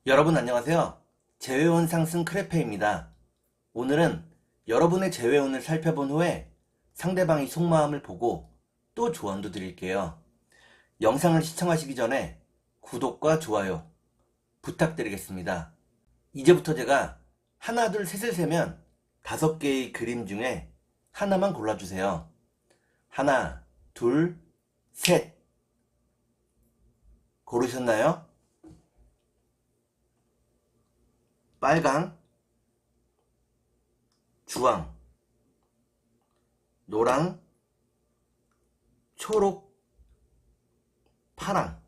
여러분 안녕하세요. 재회운 상승 크레페입니다. 오늘은 여러분의 재회운을 살펴본 후에 상대방의 속마음을 보고 또 조언도 드릴게요. 영상을 시청하시기 전에 구독과 좋아요 부탁드리겠습니다. 이제부터 제가 하나, 둘, 셋을 세면 5개의 그림 중에 하나만 골라주세요. 하나, 둘, 셋. 고르셨나요? 빨강, 주황, 노랑, 초록, 파랑.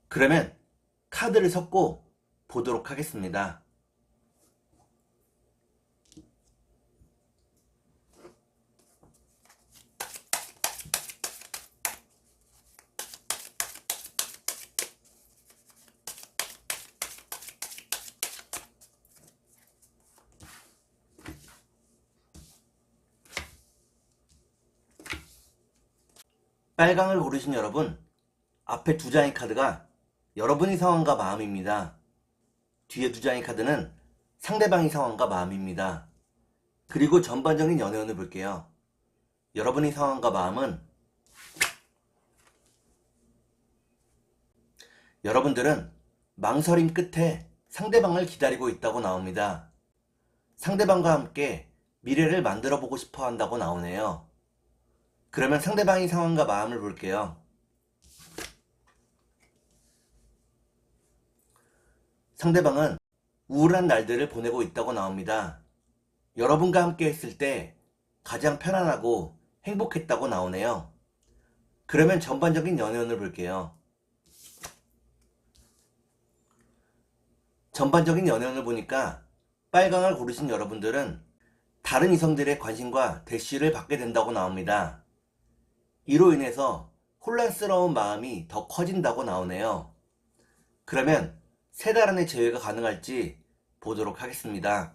그러면 카드를 섞고 보도록 하겠습니다. 빨강을 고르신 여러분, 앞에 2장의 카드가 여러분의 상황과 마음입니다. 뒤에 2장의 카드는 상대방의 상황과 마음입니다. 그리고 전반적인 연애운을 볼게요. 여러분의 상황과 마음은 여러분들은 망설임 끝에 상대방을 기다리고 있다고 나옵니다. 상대방과 함께 미래를 만들어 보고 싶어 한다고 나오네요. 그러면 상대방의 상황과 마음을 볼게요. 상대방은 우울한 날들을 보내고 있다고 나옵니다. 여러분과 함께 했을 때 가장 편안하고 행복했다고 나오네요. 그러면 전반적인 연애운을 볼게요. 전반적인 연애운을 보니까 빨강을 고르신 여러분들은 다른 이성들의 관심과 대시를 받게 된다고 나옵니다. 이로 인해서 혼란스러운 마음이 더 커진다고 나오네요. 그러면 3달 안에 재회가 가능할지 보도록 하겠습니다.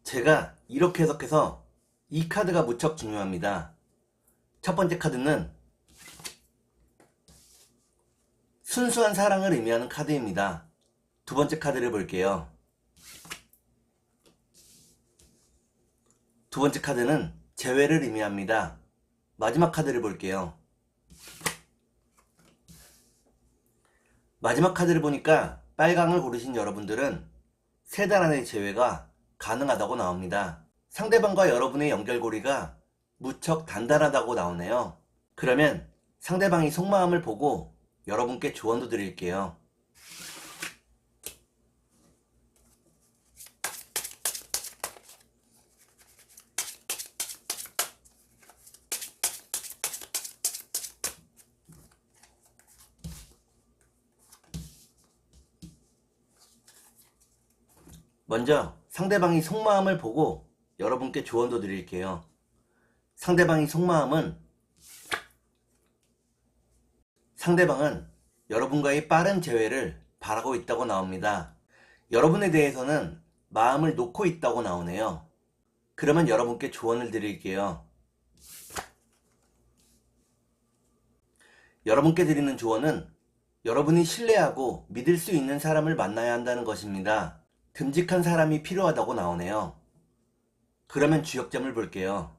제가 이렇게 해석해서 이 카드가 무척 중요합니다. 첫 번째 카드는 순수한 사랑을 의미하는 카드입니다. 두 번째 카드를 볼게요. 두 번째 카드는 재회를 의미합니다. 마지막 카드를 볼게요. 마지막 카드를 보니까 빨강을 고르신 여러분들은 3달 안의 재회가 가능하다고 나옵니다. 상대방과 여러분의 연결고리가 무척 단단하다고 나오네요. 그러면 상대방이 속마음을 보고 여러분께 조언도 드릴게요. 먼저 상대방이 속마음을 보고 여러분께 조언도 드릴게요. 상대방의 속마음은 상대방은 여러분과의 빠른 재회를 바라고 있다고 나옵니다. 여러분에 대해서는 마음을 놓고 있다고 나오네요. 그러면 여러분께 조언을 드릴게요. 여러분께 드리는 조언은 여러분이 신뢰하고 믿을 수 있는 사람을 만나야 한다는 것입니다. 듬직한 사람이 필요하다고 나오네요. 그러면 주역점을 볼게요.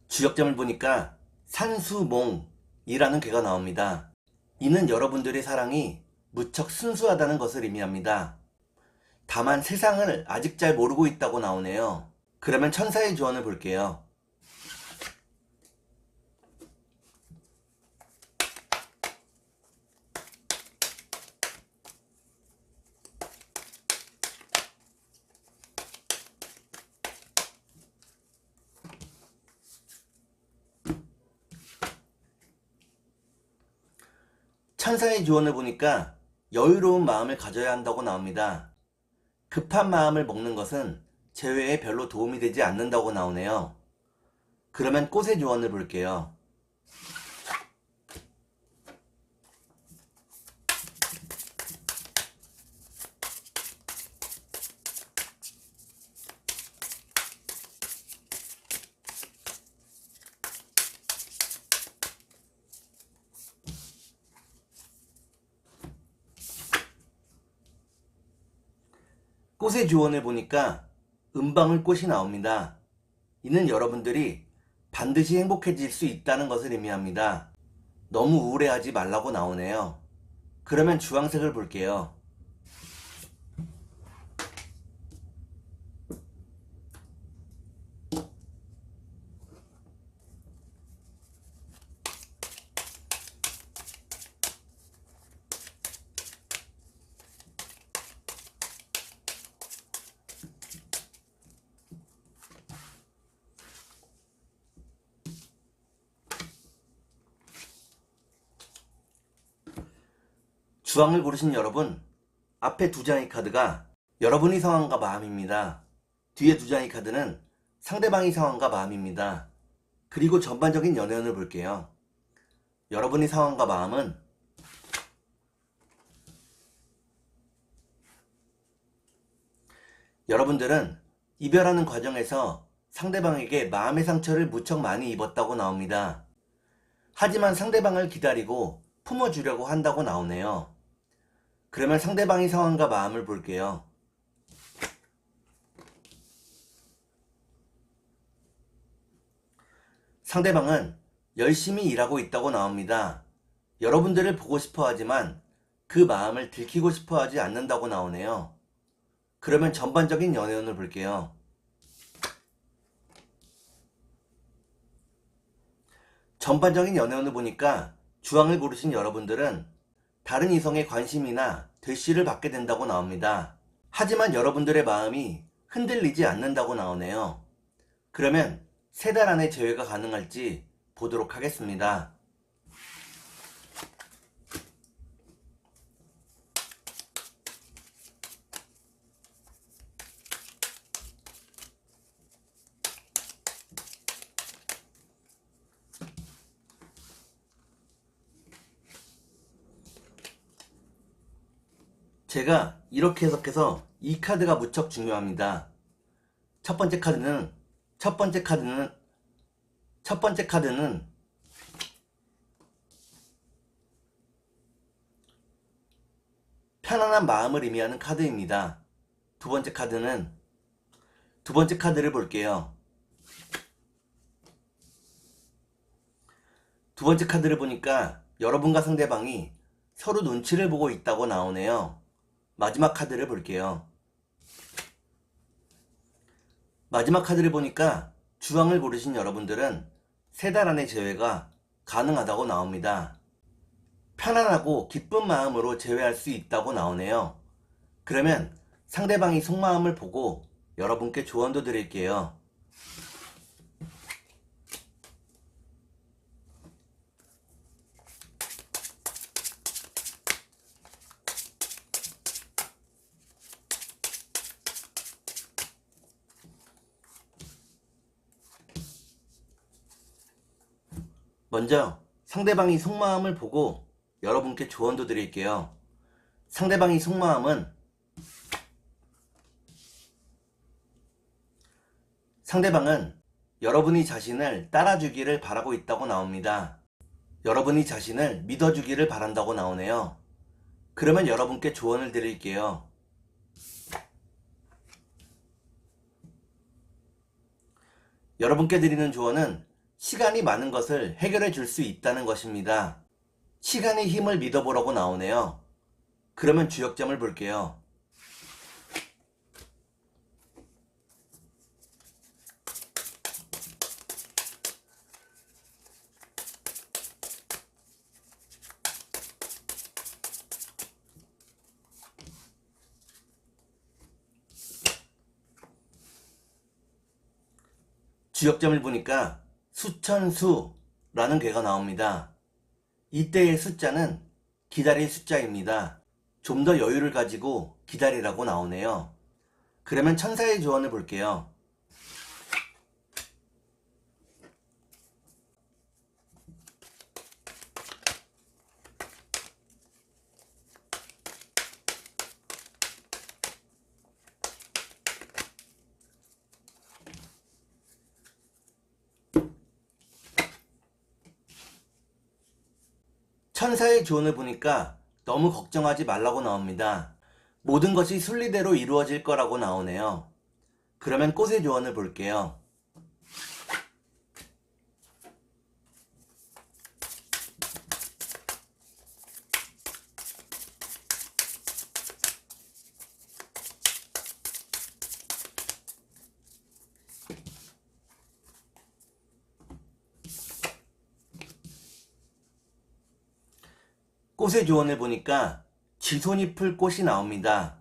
주역점을 보니까 산수몽이라는 괴가 나옵니다. 이는 여러분들의 사랑이 무척 순수하다는 것을 의미합니다. 다만 세상을 아직 잘 모르고 있다고 나오네요. 그러면 천사의 조언을 볼게요. 천사의 조언을 보니까 여유로운 마음을 가져야 한다고 나옵니다. 급한 마음을 먹는 것은 재회에 별로 도움이 되지 않는다고 나오네요. 그러면 꽃의 조언을 볼게요. 꽃의 조언을 보니까 은방울 꽃이 나옵니다. 이는 여러분들이 반드시 행복해질 수 있다는 것을 의미합니다. 너무 우울해하지 말라고 나오네요. 그러면 주황색을 볼게요. 주황을 고르신 여러분, 앞에 두 장의 카드가 여러분의 상황과 마음입니다. 뒤에 두 장의 카드는 상대방의 상황과 마음입니다. 그리고 전반적인 연애운을 볼게요. 여러분의 상황과 마음은 여러분들은 이별하는 과정에서 상대방에게 마음의 상처를 무척 많이 입었다고 나옵니다. 하지만 상대방을 기다리고 품어주려고 한다고 나오네요. 그러면 상대방의 상황과 마음을 볼게요. 상대방은 열심히 일하고 있다고 나옵니다. 여러분들을 보고 싶어 하지만 그 마음을 들키고 싶어 하지 않는다고 나오네요. 그러면 전반적인 연애운을 볼게요. 전반적인 연애운을 보니까 주황을 고르신 여러분들은 다른 이성의 관심이나 대시를 받게 된다고 나옵니다. 하지만 여러분들의 마음이 흔들리지 않는다고 나오네요. 그러면 3달 안에 재회가 가능할지 보도록 하겠습니다. 제가 이렇게 해석해서 이 카드가 무척 중요합니다. 첫 번째 카드는 편안한 마음을 의미하는 카드입니다. 두 번째 카드를 볼게요. 두 번째 카드를 보니까 여러분과 상대방이 서로 눈치를 보고 있다고 나오네요. 마지막 카드를 볼게요. 마지막 카드를 보니까 주황을 고르신 여러분들은 3달 안에 재회가 가능하다고 나옵니다. 편안하고 기쁜 마음으로 재회할 수 있다고 나오네요. 그러면 상대방이 속마음을 보고 여러분께 조언도 드릴게요. 먼저 상대방이 속마음을 보고 여러분께 조언도 드릴게요. 상대방이 속마음은 상대방은 여러분이 자신을 따라주기를 바라고 있다고 나옵니다. 여러분이 자신을 믿어주기를 바란다고 나오네요. 그러면 여러분께 조언을 드릴게요. 여러분께 드리는 조언은 시간이 많은 것을 해결해 줄 수 있다는 것입니다. 시간의 힘을 믿어보라고 나오네요. 그러면 주역점을 볼게요. 주역점을 보니까 수천수라는 괴가 나옵니다. 이때의 숫자는 기다릴 숫자입니다. 좀 더 여유를 가지고 기다리라고 나오네요. 그러면 천사의 조언을 볼게요. 천사의 조언을 보니까 너무 걱정하지 말라고 나옵니다. 모든 것이 순리대로 이루어질 거라고 나오네요. 그러면 꽃의 조언을 볼게요. 꽃의 조언을 보니까 쥐손이 풀 꽃이 나옵니다.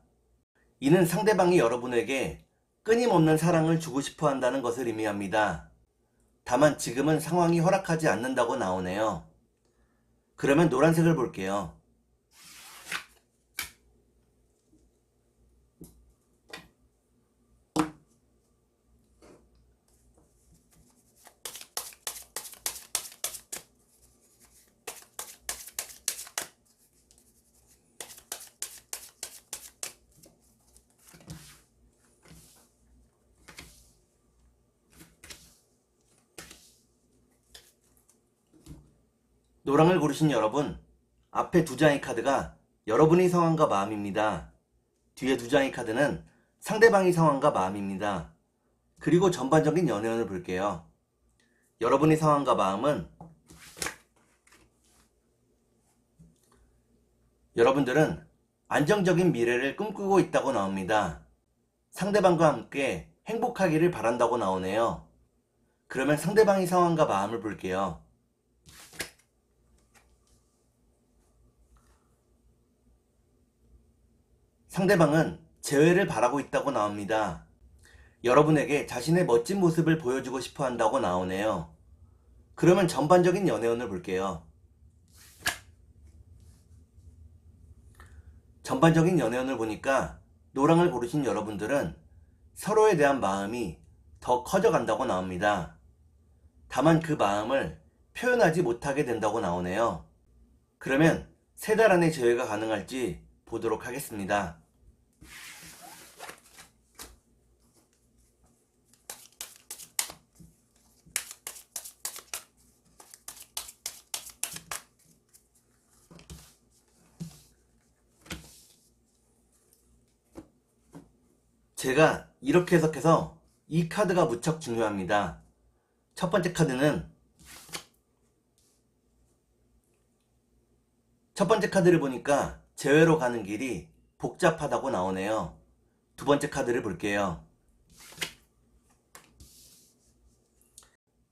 이는 상대방이 여러분에게 끊임없는 사랑을 주고 싶어 한다는 것을 의미합니다. 다만 지금은 상황이 허락하지 않는다고 나오네요. 그러면 노란색을 볼게요. 노랑을 고르신 여러분, 앞에 두 장의 카드가 여러분의 상황과 마음입니다. 뒤에 두 장의 카드는 상대방의 상황과 마음입니다. 그리고 전반적인 연애운을 볼게요. 여러분의 상황과 마음은 여러분들은 안정적인 미래를 꿈꾸고 있다고 나옵니다. 상대방과 함께 행복하기를 바란다고 나오네요. 그러면 상대방의 상황과 마음을 볼게요. 상대방은 재회를 바라고 있다고 나옵니다. 여러분에게 자신의 멋진 모습을 보여주고 싶어 한다고 나오네요. 그러면 전반적인 연애운을 볼게요. 전반적인 연애운을 보니까 노랑을 고르신 여러분들은 서로에 대한 마음이 더 커져간다고 나옵니다. 다만 그 마음을 표현하지 못하게 된다고 나오네요. 그러면 3달 안에 재회가 가능할지 보도록 하겠습니다. 제가 이렇게 해석해서 이 카드가 무척 중요합니다. 첫 번째 카드를 보니까 재회로 가는 길이 복잡하다고 나오네요. 두 번째 카드를 볼게요.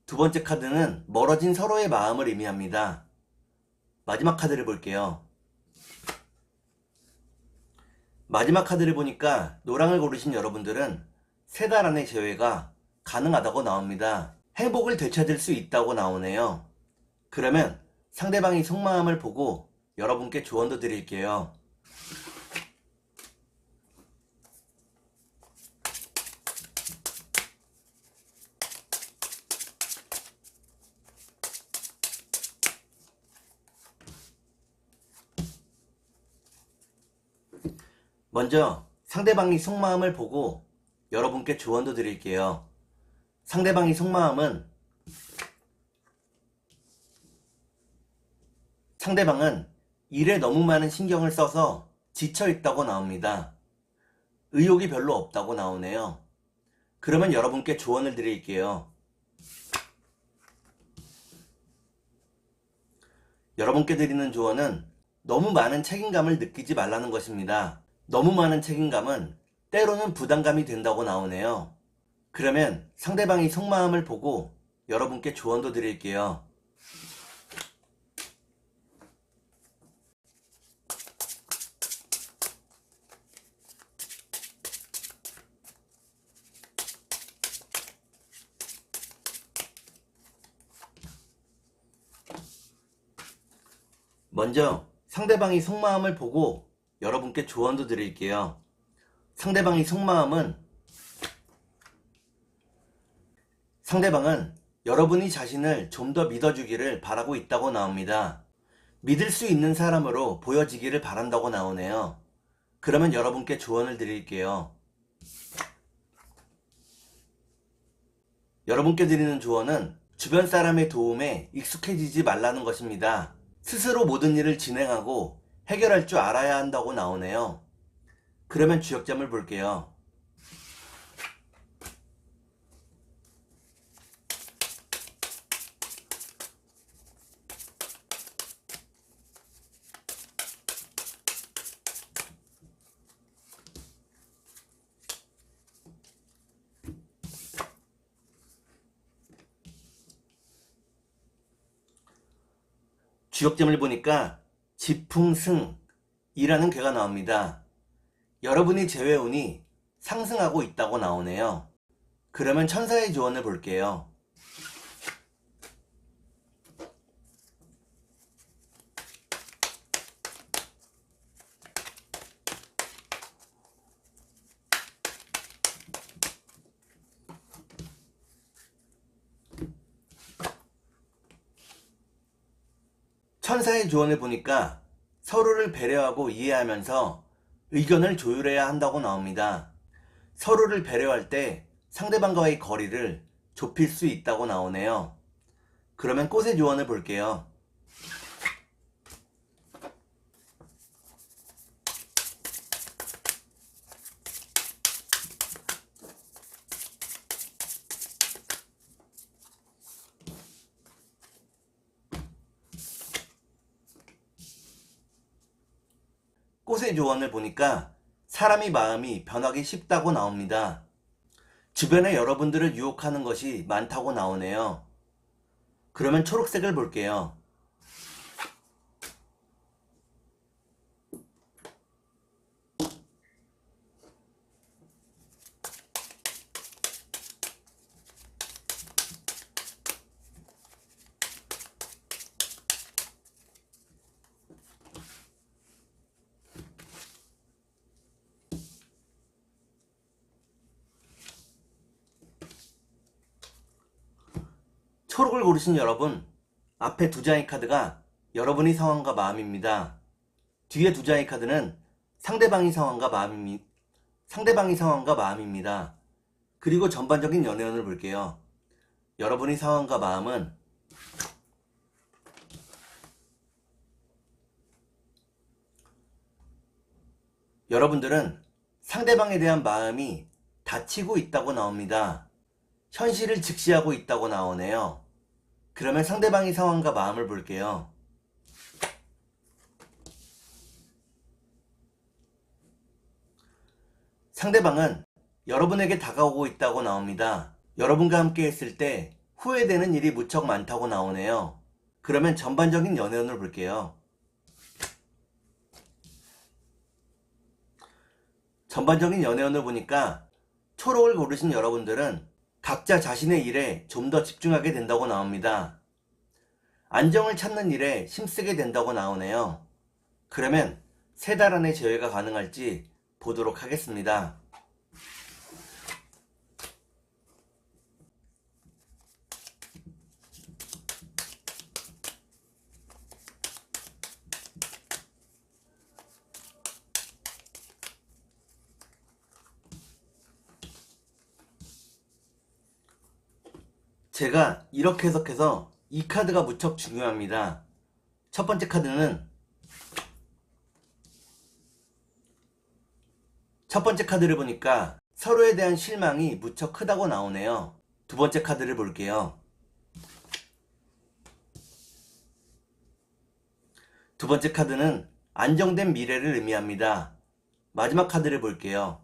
두 번째 카드는 멀어진 서로의 마음을 의미합니다. 마지막 카드를 볼게요. 마지막 카드를 보니까 노랑을 고르신 여러분들은 3달 안에 재회가 가능하다고 나옵니다. 행복을 되찾을 수 있다고 나오네요. 그러면 상대방의 속마음을 보고 여러분께 조언도 드릴게요. 먼저 상대방의 속마음을 보고 여러분께 조언도 드릴게요. 상대방의 속마음은 상대방은 일에 너무 많은 신경을 써서 지쳐있다고 나옵니다. 의욕이 별로 없다고 나오네요. 그러면 여러분께 조언을 드릴게요. 여러분께 드리는 조언은 너무 많은 책임감을 느끼지 말라는 것입니다. 너무 많은 책임감은 때로는 부담감이 된다고 나오네요. 그러면 상대방의 속마음을 보고 여러분께 조언도 드릴게요. 먼저 상대방이 속마음을 보고 여러분께 조언도 드릴게요. 상대방이 속마음은 상대방은 여러분이 자신을 좀 더 믿어주기를 바라고 있다고 나옵니다. 믿을 수 있는 사람으로 보여지기를 바란다고 나오네요. 그러면 여러분께 조언을 드릴게요. 여러분께 드리는 조언은 주변 사람의 도움에 익숙해지지 말라는 것입니다. 스스로 모든 일을 진행하고 해결할 줄 알아야 한다고 나오네요. 그러면 주역점을 볼게요. 주역점을 보니까 지풍승이라는 괴가 나옵니다. 여러분이 재회운이 상승하고 있다고 나오네요. 그러면 천사의 조언을 볼게요. 천사의 조언을 보니까 서로를 배려하고 이해하면서 의견을 조율해야 한다고 나옵니다. 서로를 배려할 때 상대방과의 거리를 좁힐 수 있다고 나오네요. 그러면 꽃의 조언을 볼게요. 꽃의 조언을 보니까 사람이 마음이 변하기 쉽다고 나옵니다. 주변에 여러분들을 유혹하는 것이 많다고 나오네요. 그러면 초록색을 볼게요. 초록을 고르신 여러분, 앞에 두 장의 카드가 여러분의 상황과 마음입니다. 뒤에 두 장의 카드는 상대방의 상황과 마음입니다. 그리고 전반적인 연애운을 볼게요. 여러분의 상황과 마음은 여러분들은 상대방에 대한 마음이 닫히고 있다고 나옵니다. 현실을 직시하고 있다고 나오네요. 그러면 상대방의 상황과 마음을 볼게요. 상대방은 여러분에게 다가오고 있다고 나옵니다. 여러분과 함께 했을 때 후회되는 일이 무척 많다고 나오네요. 그러면 전반적인 연애운을 볼게요. 전반적인 연애운을 보니까 초록을 고르신 여러분들은 각자 자신의 일에 좀 더 집중하게 된다고 나옵니다. 안정을 찾는 일에 힘쓰게 된다고 나오네요. 그러면 3달 안에 재회가 가능할지 보도록 하겠습니다. 제가 이렇게 해석해서 이 카드가 무척 중요합니다. 첫 번째 카드를 보니까 서로에 대한 실망이 무척 크다고 나오네요. 두 번째 카드를 볼게요. 두 번째 카드는 안정된 미래를 의미합니다. 마지막 카드를 볼게요.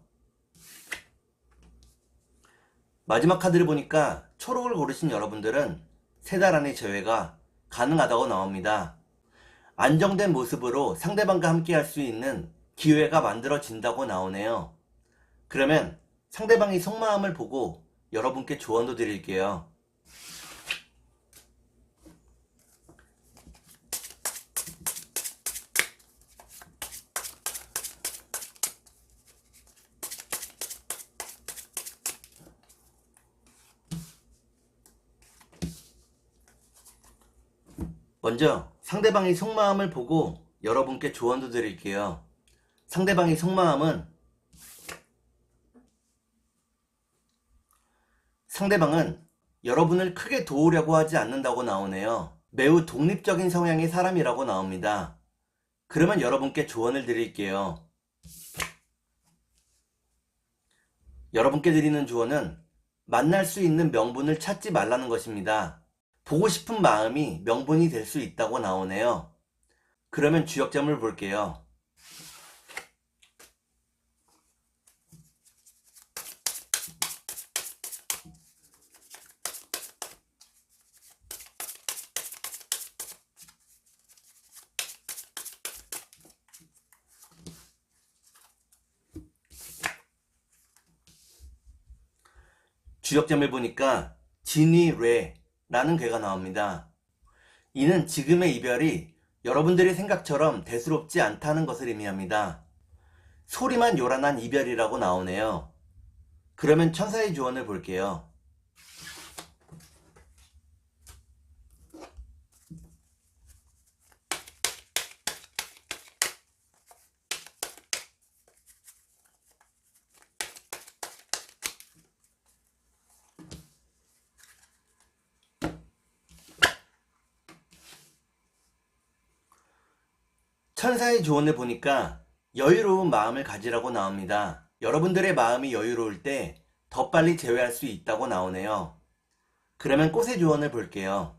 마지막 카드를 보니까 초록을 고르신 여러분들은 3달 안에 재회가 가능하다고 나옵니다. 안정된 모습으로 상대방과 함께 할 수 있는 기회가 만들어진다고 나오네요. 그러면 상대방이 속마음을 보고 여러분께 조언도 드릴게요. 먼저 상대방의 속마음을 보고 여러분께 조언도 드릴게요. 상대방의 상대방은 여러분을 크게 도우려고 하지 않는다고 나오네요. 매우 독립적인 성향의 사람이라고 나옵니다. 그러면 여러분께 조언을 드릴게요. 여러분께 드리는 조언은 만날 수 있는 명분을 찾지 말라는 것입니다. 보고 싶은 마음이 명분이 될 수 있다고 나오네요. 그러면 주역점을 볼게요. 주역점을 보니까 진이뢰라는 괴가 나옵니다. 이는 지금의 이별이 여러분들의 생각처럼 대수롭지 않다는 것을 의미합니다. 소리만 요란한 이별이라고 나오네요. 그러면 천사의 조언을 볼게요. 천사의 조언을 보니까 여유로운 마음을 가지라고 나옵니다. 여러분들의 마음이 여유로울 때 더 빨리 재회할 수 있다고 나오네요. 그러면 꽃의 조언을 볼게요.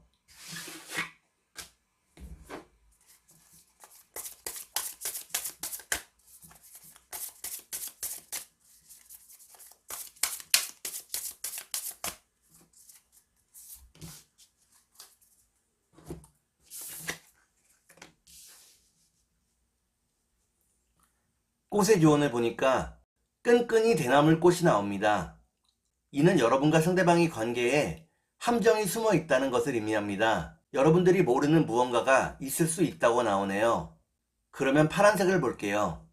꽃의 조언을 보니까 끈끈이 대나물 꽃이 나옵니다. 이는 여러분과 상대방의 관계에 함정이 숨어 있다는 것을 의미합니다. 여러분들이 모르는 무언가가 있을 수 있다고 나오네요. 그러면 파란색을 볼게요.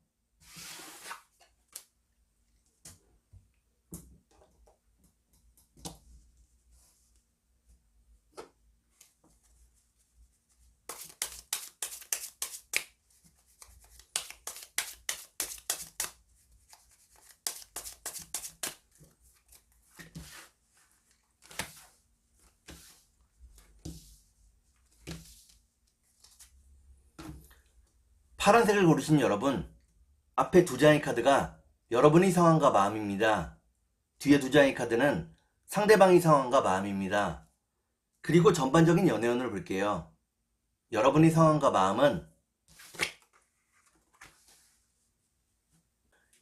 파란색을 고르신 여러분, 앞에 두 장의 카드가 여러분의 상황과 마음입니다. 뒤에 두 장의 카드는 상대방의 상황과 마음입니다. 그리고 전반적인 연애운을 볼게요. 여러분의 상황과 마음은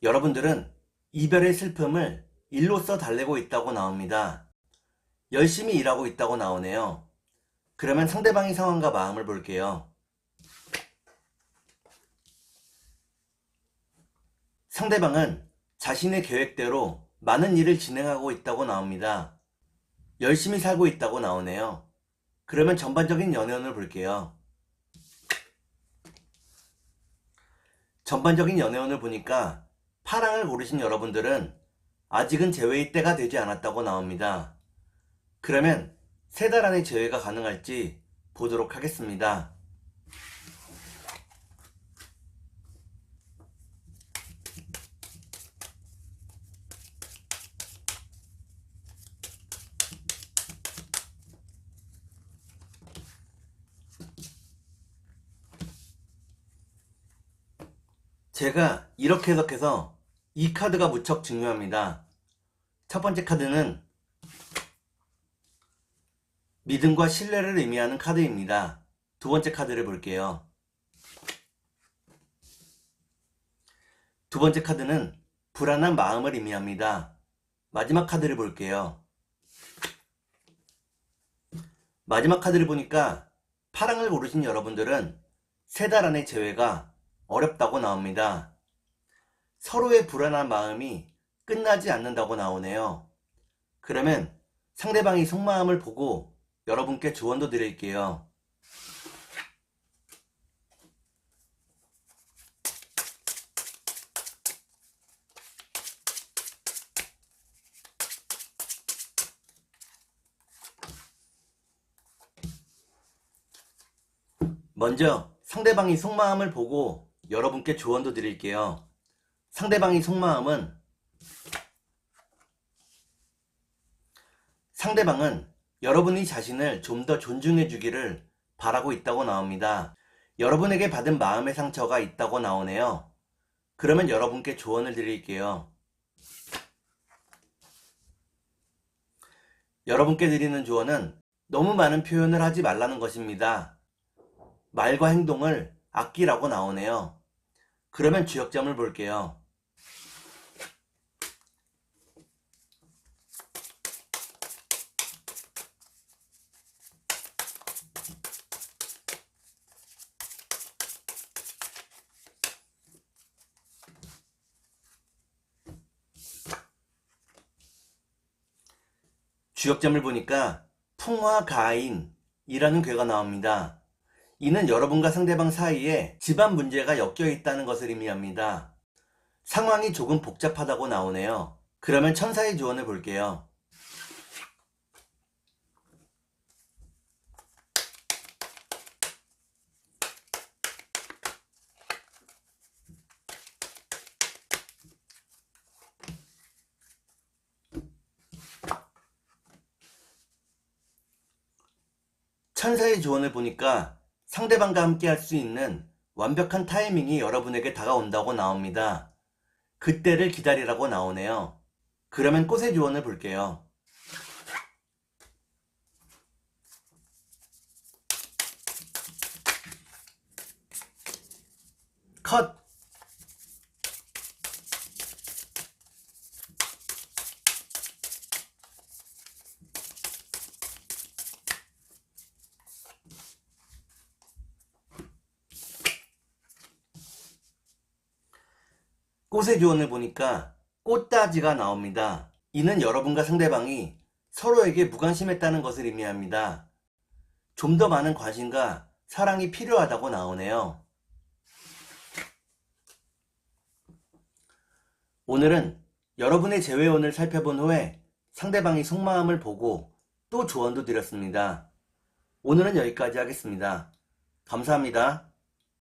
여러분들은 이별의 슬픔을 일로써 달래고 있다고 나옵니다. 열심히 일하고 있다고 나오네요. 그러면 상대방의 상황과 마음을 볼게요. 상대방은 자신의 계획대로 많은 일을 진행하고 있다고 나옵니다. 열심히 살고 있다고 나오네요. 그러면 전반적인 연애운을 볼게요. 전반적인 연애운을 보니까 파랑을 고르신 여러분들은 아직은 재회의 때가 되지 않았다고 나옵니다. 그러면 3달 안에 재회가 가능할지 보도록 하겠습니다. 제가 이렇게 해석해서 이 카드가 무척 중요합니다. 첫 번째 카드는 믿음과 신뢰를 의미하는 카드입니다. 두 번째 카드를 볼게요. 두 번째 카드는 불안한 마음을 의미합니다. 마지막 카드를 볼게요. 마지막 카드를 보니까 파랑을 고르신 여러분들은 3달 안의 재회가 어렵다고 나옵니다. 서로의 불안한 마음이 끝나지 않는다고 나오네요. 그러면 상대방의 속마음을 보고 여러분께 조언도 드릴게요. 먼저 상대방이 속마음을 보고 여러분께 조언도 드릴게요. 상대방이 속마음은 상대방은 여러분이 자신을 좀 더 존중해 주기를 바라고 있다고 나옵니다. 여러분에게 받은 마음의 상처가 있다고 나오네요. 그러면 여러분께 조언을 드릴게요. 여러분께 드리는 조언은 너무 많은 표현을 하지 말라는 것입니다. 말과 행동을 아끼라고 나오네요. 그러면 주역점을 볼게요. 주역점을 보니까 풍화가인이라는 괴가 나옵니다. 이는 여러분과 상대방 사이에 집안 문제가 엮여 있다는 것을 의미합니다. 상황이 조금 복잡하다고 나오네요. 그러면 천사의 조언을 볼게요. 천사의 조언을 보니까 상대방과 함께 할 수 있는 완벽한 타이밍이 여러분에게 다가온다고 나옵니다. 그때를 기다리라고 나오네요. 그러면 꽃의 조언을 볼게요. 컷! 꽃의 조언을 보니까 꽃다지가 나옵니다. 이는 여러분과 상대방이 서로에게 무관심했다는 것을 의미합니다. 좀 더 많은 관심과 사랑이 필요하다고 나오네요. 오늘은 여러분의 재회원을 살펴본 후에 상대방의 속마음을 보고 또 조언도 드렸습니다. 오늘은 여기까지 하겠습니다. 감사합니다.